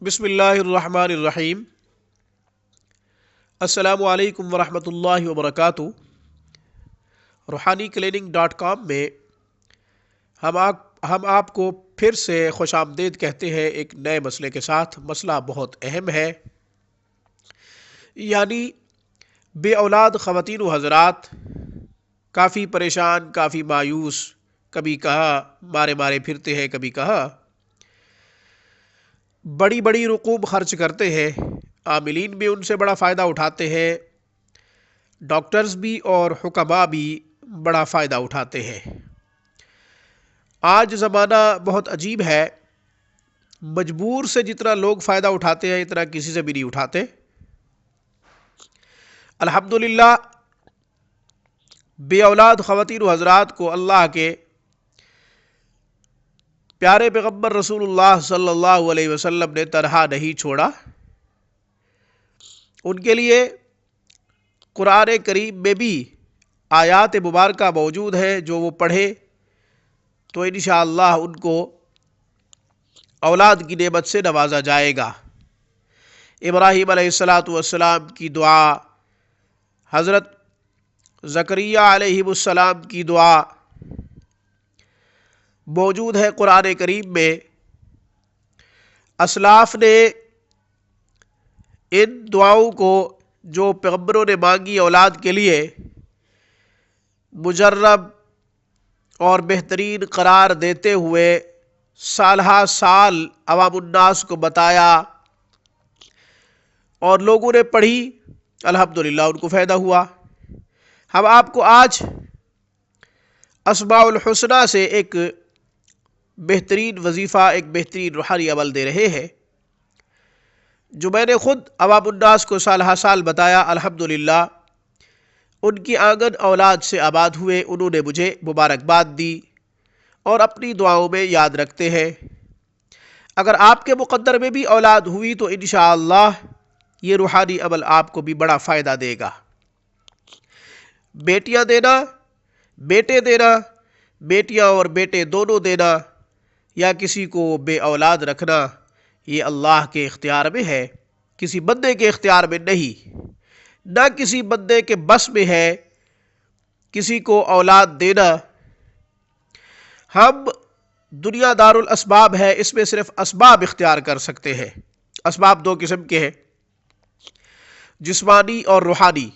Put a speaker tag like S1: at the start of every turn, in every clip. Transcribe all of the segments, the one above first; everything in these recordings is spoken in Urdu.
S1: بسم اللہ الرحمن الرحیم۔ السلام علیکم ورحمۃ اللہ وبرکاتہ۔ روحانی کلیننگ.com میں ہم آپ کو پھر سے خوش آمدید کہتے ہیں ایک نئے مسئلے کے ساتھ۔ مسئلہ بہت اہم ہے، یعنی بے اولاد خواتین و حضرات کافی پریشان، کافی مایوس، کبھی کہا مارے مارے پھرتے ہیں، کبھی کہا بڑی بڑی رقوم خرچ کرتے ہیں، عاملین بھی ان سے بڑا فائدہ اٹھاتے ہیں، ڈاکٹرز بھی اور حکماء بھی بڑا فائدہ اٹھاتے ہیں۔ آج زمانہ بہت عجیب ہے، مجبور سے جتنا لوگ فائدہ اٹھاتے ہیں اتنا کسی سے بھی نہیں اٹھاتے۔ الحمدللہ بے اولاد خواتین و حضرات کو اللہ کے پیارے پیغمبر رسول اللہ صلی اللہ علیہ وسلم نے تنہا نہیں چھوڑا۔ ان کے لیے قرآن کریم میں بھی آیات مبارکہ موجود ہے، جو وہ پڑھے تو انشاءاللہ ان کو اولاد کی نعمت سے نوازا جائے گا۔ ابراہیم علیہ السلام کی دعا، حضرت زکریا علیہ السلام کی دعا موجود ہے قرآن کریم میں۔ اسلاف نے ان دعاؤں کو جو پیغمبروں نے مانگی اولاد کے لیے مجرب اور بہترین قرار دیتے ہوئے سالہ سال عوام الناس کو بتایا، اور لوگوں نے پڑھی، الحمدللہ ان کو فائدہ ہوا۔ ہم آپ کو آج اسماء الحسنی سے ایک بہترین وظیفہ، ایک بہترین روحانی عمل دے رہے ہیں، جو میں نے خود عوام الناس کو سالہ سال بتایا۔ الحمدللہ ان کی آنگن اولاد سے آباد ہوئے، انہوں نے مجھے مبارکباد دی اور اپنی دعاؤں میں یاد رکھتے ہیں۔ اگر آپ کے مقدر میں بھی اولاد ہوئی تو انشاءاللہ یہ روحانی عمل آپ کو بھی بڑا فائدہ دے گا۔ بیٹیاں دینا، بیٹے دینا، بیٹیاں اور بیٹے دونوں دینا، یا کسی کو بے اولاد رکھنا، یہ اللہ کے اختیار میں ہے، کسی بندے کے اختیار میں نہیں۔ نہ کسی بندے کے بس میں ہے کسی کو اولاد دینا۔ ہم دنیا دار الاسباب ہے، اس میں صرف اسباب اختیار کر سکتے ہیں۔ اسباب دو قسم کے ہیں، جسمانی اور روحانی۔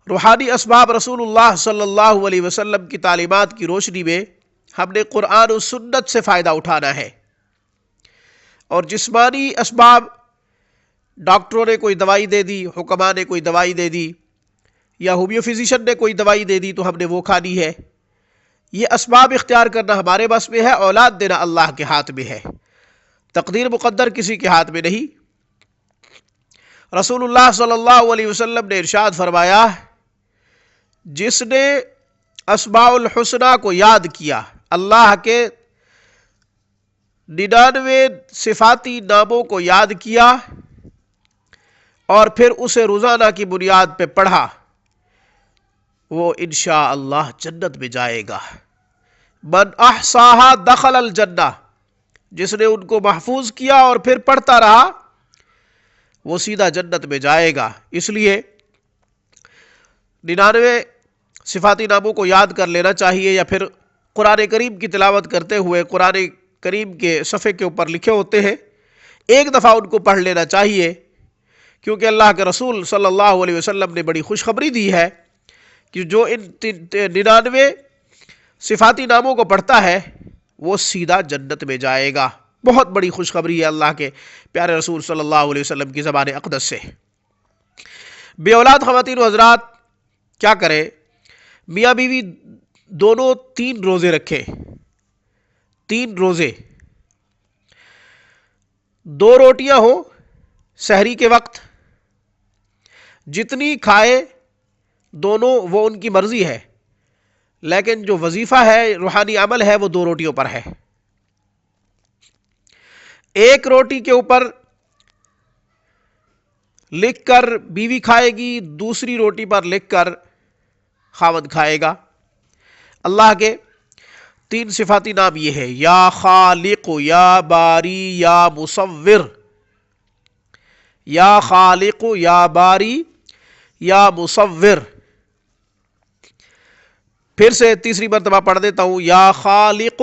S1: روحانی اسباب رسول اللہ صلی اللہ علیہ وسلم کی تعلیمات کی روشنی میں ہم نے قرآن و سنت سے فائدہ اٹھانا ہے، اور جسمانی اسباب ڈاکٹروں نے کوئی دوائی دے دی، حکماء نے کوئی دوائی دے دی، یا ہومیو فزیشین نے کوئی دوائی دے دی تو ہم نے وہ کھانی ہے۔ یہ اسباب اختیار کرنا ہمارے بس میں ہے، اولاد دینا اللہ کے ہاتھ میں ہے، تقدیر مقدر کسی کے ہاتھ میں نہیں۔ رسول اللہ صلی اللہ علیہ وسلم نے ارشاد فرمایا، جس نے اسماء الحسنی کو یاد کیا، اللہ کے 99 صفاتی ناموں کو یاد کیا اور پھر اسے روزانہ کی بنیاد پہ پڑھا، وہ انشاءاللہ جنت میں جائے گا۔ من احصاها دخل الجنہ، جس نے ان کو محفوظ کیا اور پھر پڑھتا رہا وہ سیدھا جنت میں جائے گا۔ اس لیے 99 صفاتی ناموں کو یاد کر لینا چاہیے، یا پھر قرآن کریم کی تلاوت کرتے ہوئے قرآن کریم کے صفحے کے اوپر لکھے ہوتے ہیں، ایک دفعہ ان کو پڑھ لینا چاہیے، کیونکہ اللہ کے رسول صلی اللہ علیہ وسلم نے بڑی خوشخبری دی ہے کہ جو ان 99 صفاتی ناموں کو پڑھتا ہے وہ سیدھا جنت میں جائے گا۔ بہت بڑی خوشخبری ہے اللہ کے پیارے رسول صلی اللہ علیہ وسلم کی زبان اقدس سے۔ بے اولاد خواتین و حضرات کیا کریں؟ میاں بیوی دونوں 3 روزے رکھیں، 3 روزے، 2 روٹیاں ہوں سحری کے وقت، جتنی کھائے دونوں وہ ان کی مرضی ہے، لیکن جو وظیفہ ہے، روحانی عمل ہے، وہ 2 روٹیوں پر ہے۔ ایک روٹی کے اوپر لکھ کر بیوی کھائے گی، دوسری روٹی پر لکھ کر خاوند کھائے گا۔ اللہ کے 3 صفاتی نام یہ ہے، یا خالق، یا باری، یا مصور۔ یا خالق یا باری یا مصور. پھر سے تیسری مرتبہ پڑھ دیتا ہوں، یا خالق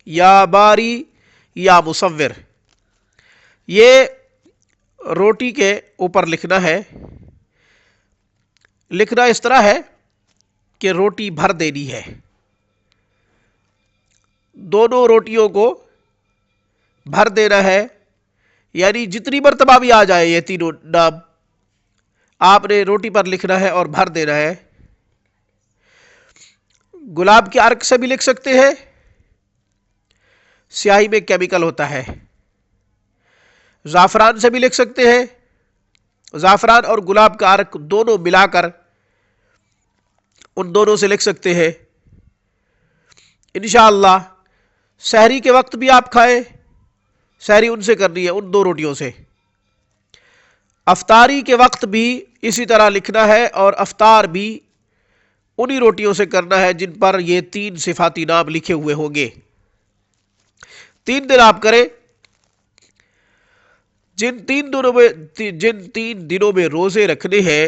S1: یا باری یا مصور. یہ روٹی کے اوپر لکھنا ہے. لکھنا اس طرح ہے کہ روٹی بھر دینی ہے. دونوں روٹیوں کو بھر دینا ہے، یعنی جتنی مرتبہ بھی آ جائے یہ تینوں نام آپ نے روٹی پر لکھنا ہے اور بھر دینا ہے. گلاب کے عرق سے بھی لکھ سکتے ہیں، سیاہی میں کیمیکل ہوتا ہے. زعفران سے بھی لکھ سکتے ہیں، زعفران اور گلاب کا عرق دونوں ملا کر ان دونوں سے لکھ سکتے ہیں. انشاءاللہ سحری کے وقت بھی آپ کھائیں، سحری ان سے کرنی ہے، ان دو روٹیوں سے. افطاری کے وقت بھی اسی طرح لکھنا ہے اور افطار بھی انہی روٹیوں سے کرنا ہے جن پر یہ 3 صفاتی نام لکھے ہوئے ہوں گے. 3 دن آپ کریں. جن 3 دنوں میں روزے رکھنے ہیں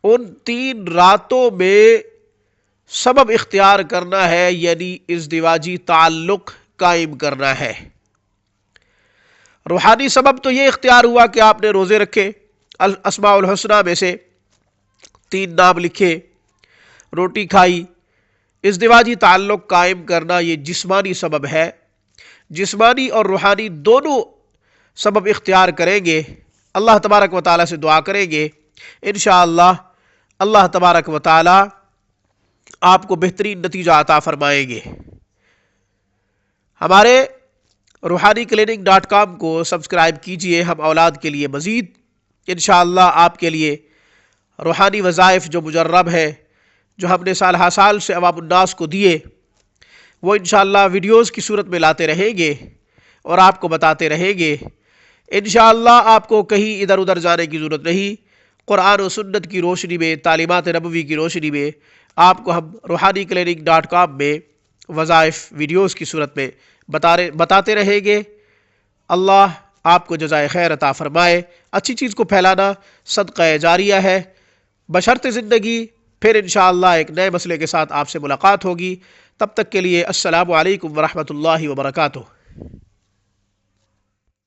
S1: ان 3 راتوں میں سبب اختیار کرنا ہے، یعنی ازدواجی تعلق قائم کرنا ہے. روحانی سبب تو یہ اختیار ہوا کہ آپ نے روزے رکھے، الاسماء الحسنہ میں سے 3 نام لکھے، روٹی کھائی. ازدواجی تعلق قائم کرنا یہ جسمانی سبب ہے. جسمانی اور روحانی دونوں سبب اختیار کریں گے، اللہ تبارک و تعالیٰ سے دعا کریں گے، انشاءاللہ اللہ تبارک و تعالیٰ آپ کو بہترین نتیجہ عطا فرمائیں گے. ہمارے روحانی کلینک.com کو سبسکرائب کیجئے. ہم اولاد کے لیے مزید انشاءاللہ آپ کے لیے روحانی وظائف جو مجرب ہے، جو ہم نے سال ہا سال سے عوام الناس کو دیے، وہ انشاءاللہ ویڈیوز کی صورت میں لاتے رہیں گے اور آپ کو بتاتے رہیں گے. انشاءاللہ آپ کو کہیں ادھر ادھر جانے کی ضرورت نہیں. قرآن و سنت کی روشنی میں، تعلیمات نبوی کی روشنی میں آپ کو ہم روحانی کلینک.com میں وظائف ویڈیوز کی صورت میں بتاتے رہیں گے. اللہ آپ کو جزائے خیر عطا فرمائے. اچھی چیز کو پھیلانا صدقہ جاریہ ہے. بشرط زندگی پھر انشاءاللہ ایک نئے مسئلے کے ساتھ آپ سے ملاقات ہوگی. تب تک کے لیے السلام علیکم ورحمۃ اللہ وبرکاتہ.